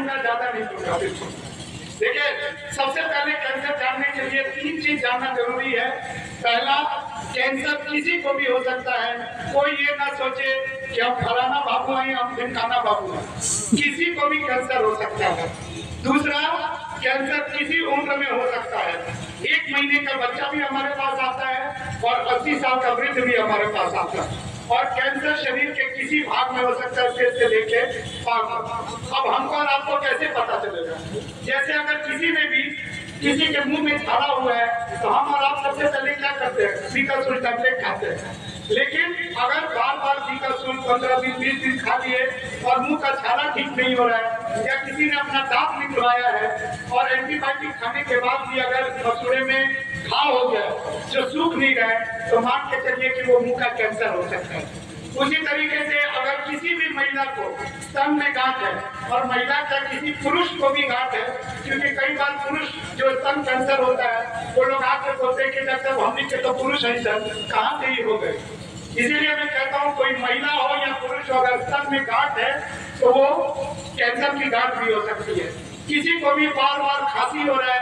दूंगा, ज्यादा नहीं दूंगा। बिल्कुल देखिए, सबसे पहले कैंसर जानने के लिए 3 चीज जानना जरूरी है। पहला, कैंसर किसी को भी हो सकता है। कोई ये ना सोचे कि हम फलाना बाबू हैं, हम ढिमकाना बाबू हैं, किसी को भी कैंसर हो सकता है। दूसरा, कैंसर किसी उम्र में हो सकता है। 1 महीने का बच्चा भी हमारे पास आता है और 80 साल का वृद्ध भी हमारे पास आता है। और कैंसर शरीर के किसी भाग में हो सकता है, सिर से लेके पांव तक। अब हमको और आपको कैसे पता चलेगा? जैसे अगर किसी के मुंह में छाला हुआ है तो हम और आप सबसे पहले क्या करते हैं? बीकासूल टैबलेट खाते हैं। लेकिन अगर बार बार बीकासूल 15 दिन 20 दिन खा लिए और मुंह का छाला ठीक नहीं हो रहा है, या किसी ने अपना दांत निकलवाया है और एंटीबायोटिक खाने के बाद भी अगर मसूड़े में घाव हो गया जो सूख नहीं रहा है, तो मान के चलिए कि वो मुंह का कैंसर हो सकता है। उसी तरीके से अगर किसी भी महिला को स्तन में गांठ है, और महिला का किसी पुरुष को भी गांठ है, क्योंकि कई बार पुरुष जो स्तन कैंसर होता है वो लोग आकर बोलते हैं कि डॉक्टर हमने के तो पुरुष है सर, कहाँ से ही हो गए। इसीलिए मैं कहता हूँ कोई महिला हो या पुरुष हो, अगर स्तन में गांठ है तो वो कैंसर की गांठ भी हो सकती है। किसी को भी बार बार खांसी हो रहा है,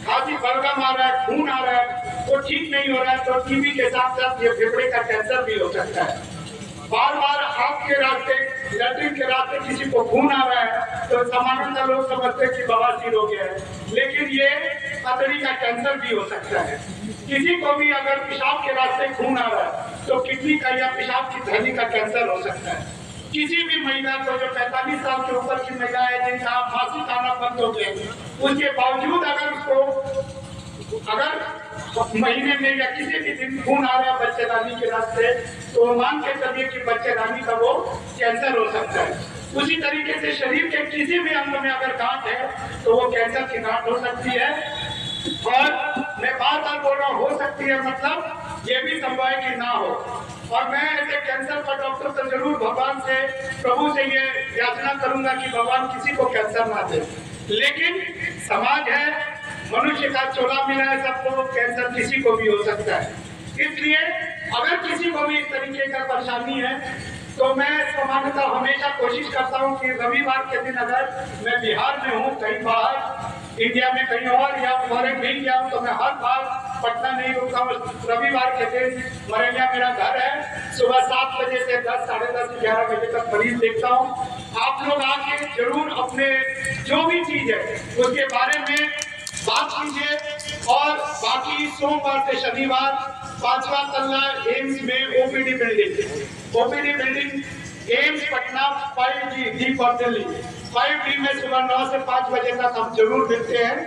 खांसी बलगम आ रहा है, खून आ रहा है, वो ठीक नहीं हो रहा है, तो टीबी के साथ साथ ये फेफड़े का कैंसर भी हो सकता है। बार बार आपके रास्ते, लैट्रिन के रास्ते किसी को खून आ रहा है तो सामान्यतः लोग समझते हैं कि बवासीर हो गया है, लेकिन ये अतरी का कैंसर भी हो सकता है। किसी को भी अगर पेशाब के रास्ते खून आ रहा है तो किडनी का या पेशाब की थैली का कैंसर हो सकता है। किसी भी महिला को जो 45 साल के ऊपर की महिला है जिनका मासिक आना बंद हो गया, उसके बावजूद अगर उसको महीने में या किसी भी दिन खून आ रहा है बच्चेदानी के रास्ते, तो मान के चलिए कि बच्चेदानी का वो कैंसर हो सकता है। उसी तरीके से शरीर के किसी भी अंग में अगर गांठ है तो वो कैंसर की गांठ हो सकती है। और मैं बार बार बोल रहा हूँ, हो सकती है मतलब ये भी संभव है कि ना हो। और मैं ऐसे कैंसर का डॉक्टर तो जरूर भगवान से, प्रभु से ये याचना करूंगा कि भगवान किसी को कैंसर ना दे। लेकिन समाज है, मनुष्य का चोला मिला है सबको, कैंसर किसी को भी हो सकता है। इसलिए अगर किसी को भी इस तरीके का परेशानी है तो मैं सामान्यतः हमेशा कोशिश करता हूँ कि रविवार के दिन अगर मैं बिहार में हूँ, कहीं बाहर इंडिया में कहीं और या फॉरेन नहीं गया हूँ, तो मैं हर बार पटना नहीं रुका हूँ। रविवार के दिन मरैया मेरा घर है, सुबह 7 बजे से 10, साढ़े 10, 11 बजे तक मरीज देखता हूँ। आप लोग आके जरूर अपने जो भी चीज है उसके बारे में बात कीजिए। और बाकी सोमवार से शनिवार 5वां तल्ला एम्स में OPD building AIIMS Patna 5D D for Delhi 5D में सुबह 9 से 5 बजे तक हम जरूर मिलते हैं।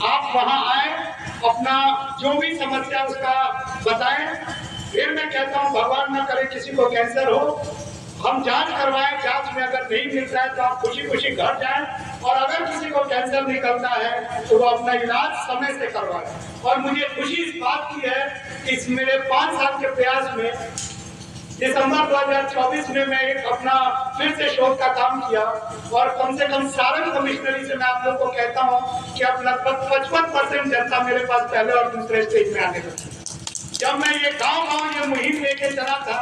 आप वहां आए, अपना जो भी समस्या उसका बताएं। फिर मैं कहता हूं भगवान न करे किसी को कैंसर हो, हम जांच करवाएं, जांच में अगर नहीं मिलता है तो आप खुशी खुशी घर जाएं। और अगर किसी को कैंसर निकलता है तो वो अपना इलाज समय से करवाएं। और मुझे खुशी इस बात की है कि इस मेरे 5 साल के प्रयास में दिसंबर 2024 में मैं एक अपना फिर से शोध का काम किया, और कम से कम सारण कमिश्नरी से मैं आप लोग को कहता हूँ कि अब लगभग 55% जनता मेरे पास पहले और दूसरे स्टेज में आने लगी। जब मैं ये गांव ये मुहिम लेके चला था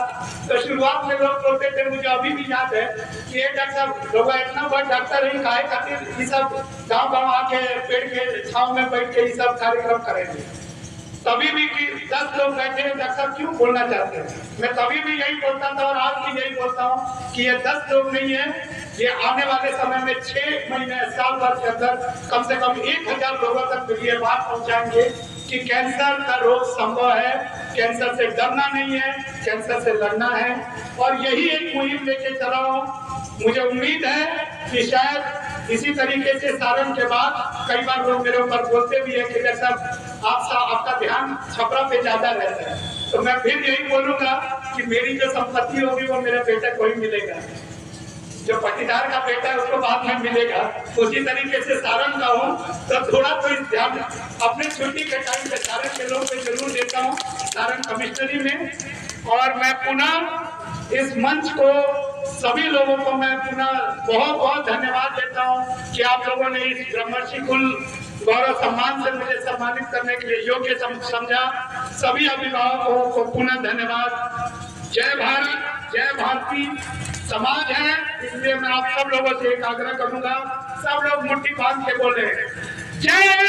तो शुरुआत में लोग बोलते थे, मुझे अभी भी याद है कि एक डॉक्टर लोग इतना बड़ा डॉक्टर ही काहे खातिर ये सब गाँव आके पेड़ के छांव में बैठ के ये सब कार्यक्रम करेंगे। तभी भी कि 10 लोग बैठे हैं, डॉक्टर क्यों बोलना चाहते हैं। मैं तभी भी यही बोलता था और आज भी यही बोलता हूँ कि ये 10 लोग नहीं है, ये आने वाले समय में 6 महीने साल भर के अंदर कम से कम 1000 लोगों तक ये बात पहुँचाएंगे कि कैंसर का रोग संभव है, कैंसर से डरना नहीं है, कैंसर से लड़ना है। और यही एक मुहिम लेके चला हूँ। मुझे उम्मीद है कि शायद इसी तरीके से सारण के बाद कई बार लोग मेरे ऊपर बोलते भी है कि डॉक्टर आपका ध्यान छपरा पे ज्यादा रहता है, तो मैं फिर यही बोलूंगा कि मेरी जो संपत्ति होगी वो मेरे बेटे को ही मिलेगा, जो पटीदार का बेटा है उसको बाद में मिलेगा। उसी तरीके से सारण का हूँ तो थोड़ा तो इस ध्यान अपने छुट्टी के टाइम पे सारण के लोग पे जरूर देता हूँ, सारण कमिश्नरी में। और मैं पुनः इस मंच को, सभी लोगों को मैं पुनः बहुत बहुत धन्यवाद देता हूँ कि आप लोगों ने इस ब्रह्मर्षि कुल गौरव सम्मान से मुझे सम्मानित करने के लिए योग्य समझा। सभी अभिभावकों को पुनः धन्यवाद। जय भारत, जय भारती। समाज है। इसलिए मैं आप सब लोगों से एक आग्रह करूंगा, सब लोग मुट्ठी बांध के बोले जय